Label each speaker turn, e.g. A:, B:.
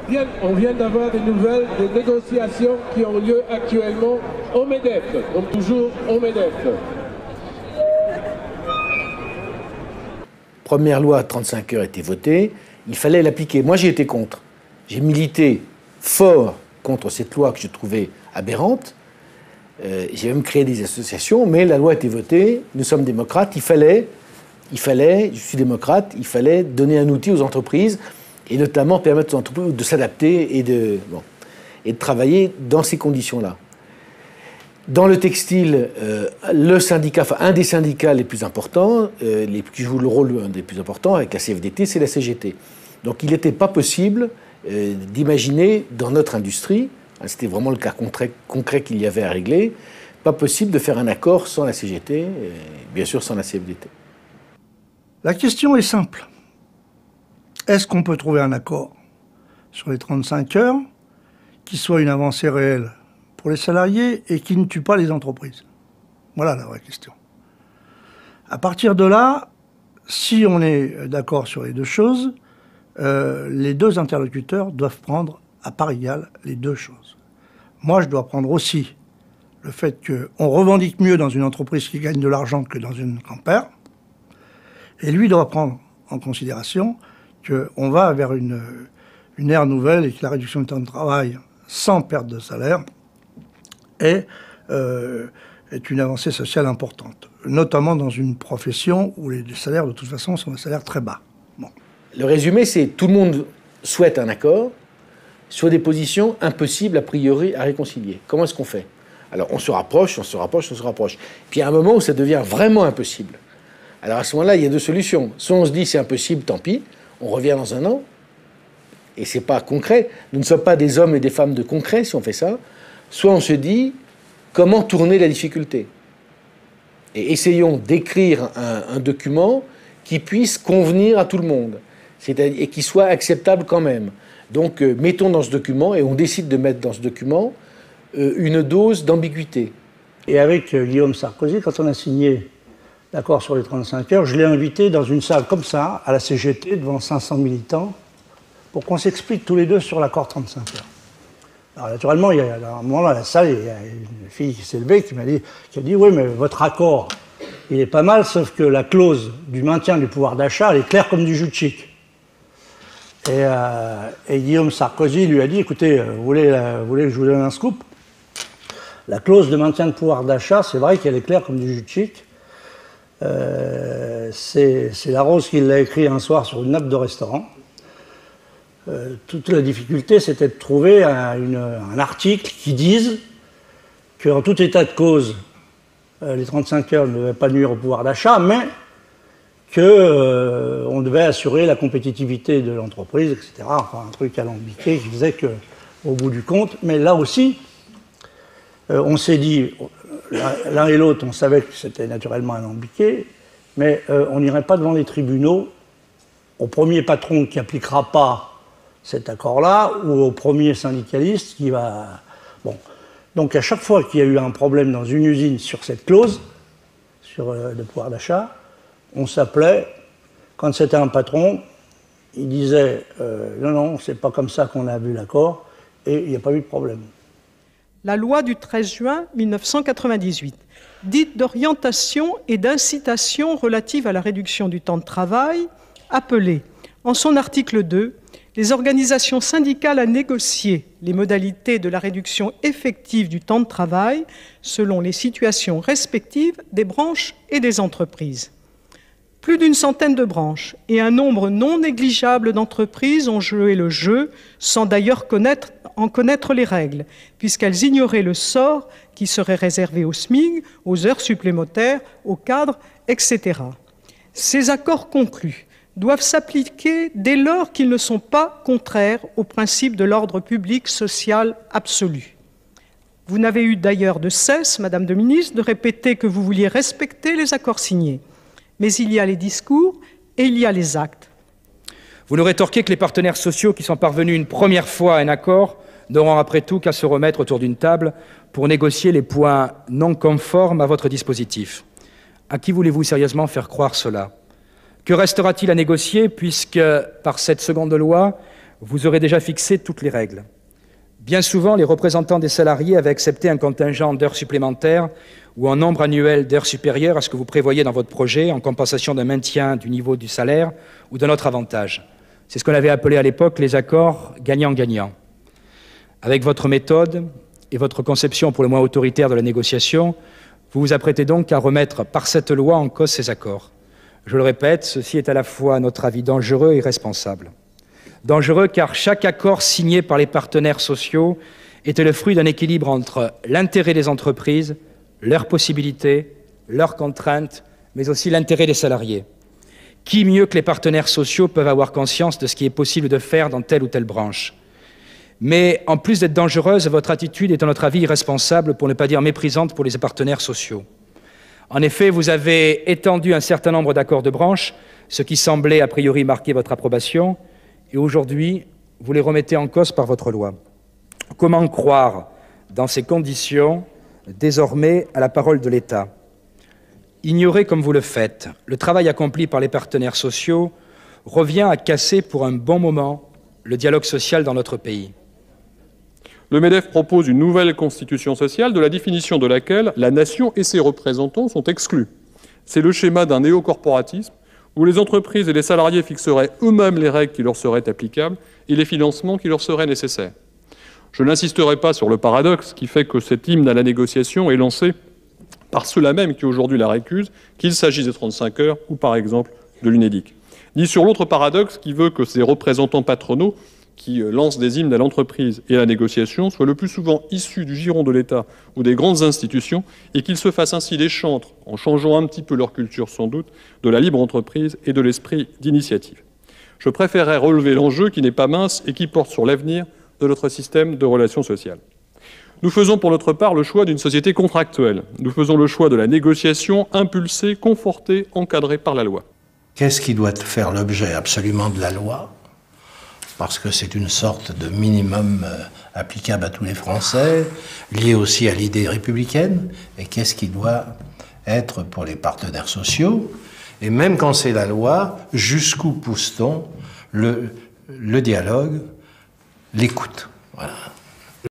A: Bien, on vient d'avoir des nouvelles des négociations qui ont lieu actuellement au MEDEF, comme toujours au MEDEF.
B: Première loi 35 heures a été votée, il fallait l'appliquer. Moi j'ai été contre. J'ai milité fort contre cette loi que je trouvais aberrante. J'ai même créé des associations, mais la loi a été votée, nous sommes démocrates, il fallait, je suis démocrate, il fallait donner un outil aux entreprises et notamment permettre aux entreprises de s'adapter et de travailler dans ces conditions-là. Dans le textile, le syndicat, enfin, un des syndicats les plus importants, qui joue le rôle des plus importants avec la CFDT, c'est la CGT. Donc il n'était pas possible d'imaginer dans notre industrie, c'était vraiment le cas concret qu'il y avait à régler, pas possible de faire un accord sans la CGT, et bien sûr sans la CFDT.
C: La question est simple. Est-ce qu'on peut trouver un accord sur les 35 heures qui soit une avancée réelle pour les salariés et qui ne tue pas les entreprises? Voilà la vraie question. À partir de là, si on est d'accord sur les deux choses, les deux interlocuteurs doivent prendre à part égale les deux choses. Moi, je dois prendre aussi le fait qu'on revendique mieux dans une entreprise qui gagne de l'argent que dans une campère, et lui doit prendre en considération qu'on va vers une ère nouvelle et que la réduction du temps de travail sans perte de salaire est une avancée sociale importante, notamment dans une profession où les salaires, de toute façon, sont des salaires très bas. Bon.
B: Le résumé, c'est tout le monde souhaite un accord sur des positions impossibles a priori à réconcilier. Comment est-ce qu'on fait? Alors on se rapproche, on se rapproche, on se rapproche. Puis il y a un moment où ça devient vraiment impossible. Alors à ce moment-là, il y a deux solutions. Soit on se dit c'est impossible, tant pis, on revient dans un an, et c'est pas concret. Nous ne sommes pas des hommes et des femmes de concret si on fait ça. Soit on se dit comment tourner la difficulté. Et essayons d'écrire un document qui puisse convenir à tout le monde, et qui soit acceptable quand même. Donc mettons dans ce document, et on décide de mettre dans ce document une dose d'ambiguïté.
C: Et avec Guillaume Sarkozy, quand on a signé l'accord sur les 35 heures, je l'ai invité dans une salle comme ça, à la CGT, devant 500 militants, pour qu'on s'explique tous les deux sur l'accord 35 heures. Alors naturellement, il y a un moment dans la salle, il y a une fille qui s'est levée qui a dit « Oui, mais votre accord, il est pas mal, sauf que la clause du maintien du pouvoir d'achat, elle est claire comme du jus de chic. » Et Guillaume Sarkozy lui a dit « Écoutez, vous voulez que je vous donne un scoop? La clause de maintien de pouvoir d'achat, c'est vrai qu'elle est claire comme du jus de chic. C'est Larose qui l'a écrit un soir sur une nappe de restaurant. Toute la difficulté, c'était de trouver un article qui dise qu'en tout état de cause, les 35 heures ne devaient pas nuire au pouvoir d'achat, mais qu'on devait assurer la compétitivité de l'entreprise, etc. Enfin, un truc alambiqué qui faisait qu'au bout du compte, mais là aussi, on s'est dit, l'un et l'autre, on savait que c'était naturellement alambiqué, mais on n'irait pas devant les tribunaux au premier patron qui n'appliquera pas cet accord-là, ou au premier syndicaliste qui va... Bon. Donc à chaque fois qu'il y a eu un problème dans une usine sur cette clause, sur le pouvoir d'achat, on s'appelait, quand c'était un patron, il disait non, non, c'est pas comme ça qu'on a vu l'accord, et il n'y a pas eu de problème.
D: La loi du 13 juin 1998, dite d'orientation et d'incitation relative à la réduction du temps de travail, appelait, en son article 2, les organisations syndicales à négocier les modalités de la réduction effective du temps de travail selon les situations respectives des branches et des entreprises. Plus d'une centaine de branches et un nombre non négligeable d'entreprises ont joué le jeu sans d'ailleurs en connaître les règles, puisqu'elles ignoraient le sort qui serait réservé au SMIC, aux heures supplémentaires, aux cadres, etc. Ces accords conclus doivent s'appliquer dès lors qu'ils ne sont pas contraires au principe de l'ordre public social absolu. Vous n'avez eu d'ailleurs de cesse, Madame de ministre, de répéter que vous vouliez respecter les accords signés. Mais il y a les discours et il y a les actes.
E: Vous nous rétorquez que les partenaires sociaux qui sont parvenus une première fois à un accord n'auront après tout qu'à se remettre autour d'une table pour négocier les points non conformes à votre dispositif. À qui voulez-vous sérieusement faire croire cela ? Que restera-t-il à négocier puisque, par cette seconde loi, vous aurez déjà fixé toutes les règles. Bien souvent, les représentants des salariés avaient accepté un contingent d'heures supplémentaires ou un nombre annuel d'heures supérieur à ce que vous prévoyez dans votre projet en compensation d'un maintien du niveau du salaire ou d'un autre avantage. C'est ce qu'on avait appelé à l'époque les accords gagnant-gagnant. Avec votre méthode et votre conception pour le moins autoritaire de la négociation, vous vous apprêtez donc à remettre par cette loi en cause ces accords. Je le répète, ceci est à la fois, à notre avis, dangereux et irresponsable. Dangereux car chaque accord signé par les partenaires sociaux était le fruit d'un équilibre entre l'intérêt des entreprises, leurs possibilités, leurs contraintes, mais aussi l'intérêt des salariés. Qui mieux que les partenaires sociaux peuvent avoir conscience de ce qui est possible de faire dans telle ou telle branche? Mais en plus d'être dangereuse, votre attitude est à notre avis irresponsable, pour ne pas dire méprisante pour les partenaires sociaux. En effet, vous avez étendu un certain nombre d'accords de branche, ce qui semblait a priori marquer votre approbation, et aujourd'hui, vous les remettez en cause par votre loi. Comment croire, dans ces conditions, désormais à la parole de l'État? Ignorer comme vous le faites le travail accompli par les partenaires sociaux revient à casser pour un bon moment le dialogue social dans notre pays.
F: Le MEDEF propose une nouvelle constitution sociale de la définition de laquelle la nation et ses représentants sont exclus. C'est le schéma d'un néocorporatisme où les entreprises et les salariés fixeraient eux-mêmes les règles qui leur seraient applicables et les financements qui leur seraient nécessaires. Je n'insisterai pas sur le paradoxe qui fait que cet hymne à la négociation est lancé par ceux-là même qui aujourd'hui la récusent, qu'il s'agisse des 35 heures ou par exemple de l'UNEDIC. Ni sur l'autre paradoxe qui veut que ces représentants patronaux qui lancent des hymnes à l'entreprise et à la négociation soient le plus souvent issus du giron de l'État ou des grandes institutions et qu'ils se fassent ainsi les chantres, en changeant un petit peu leur culture sans doute, de la libre entreprise et de l'esprit d'initiative. Je préférerais relever l'enjeu qui n'est pas mince et qui porte sur l'avenir de notre système de relations sociales. Nous faisons pour notre part le choix d'une société contractuelle. Nous faisons le choix de la négociation impulsée, confortée, encadrée par la loi.
G: Qu'est-ce qui doit faire l'objet absolument de la loi? Parce que c'est une sorte de minimum applicable à tous les Français, lié aussi à l'idée républicaine. Et qu'est-ce qui doit être pour les partenaires sociaux? Et même quand c'est la loi, jusqu'où pousse-t-on le dialogue, l'écoute? Voilà.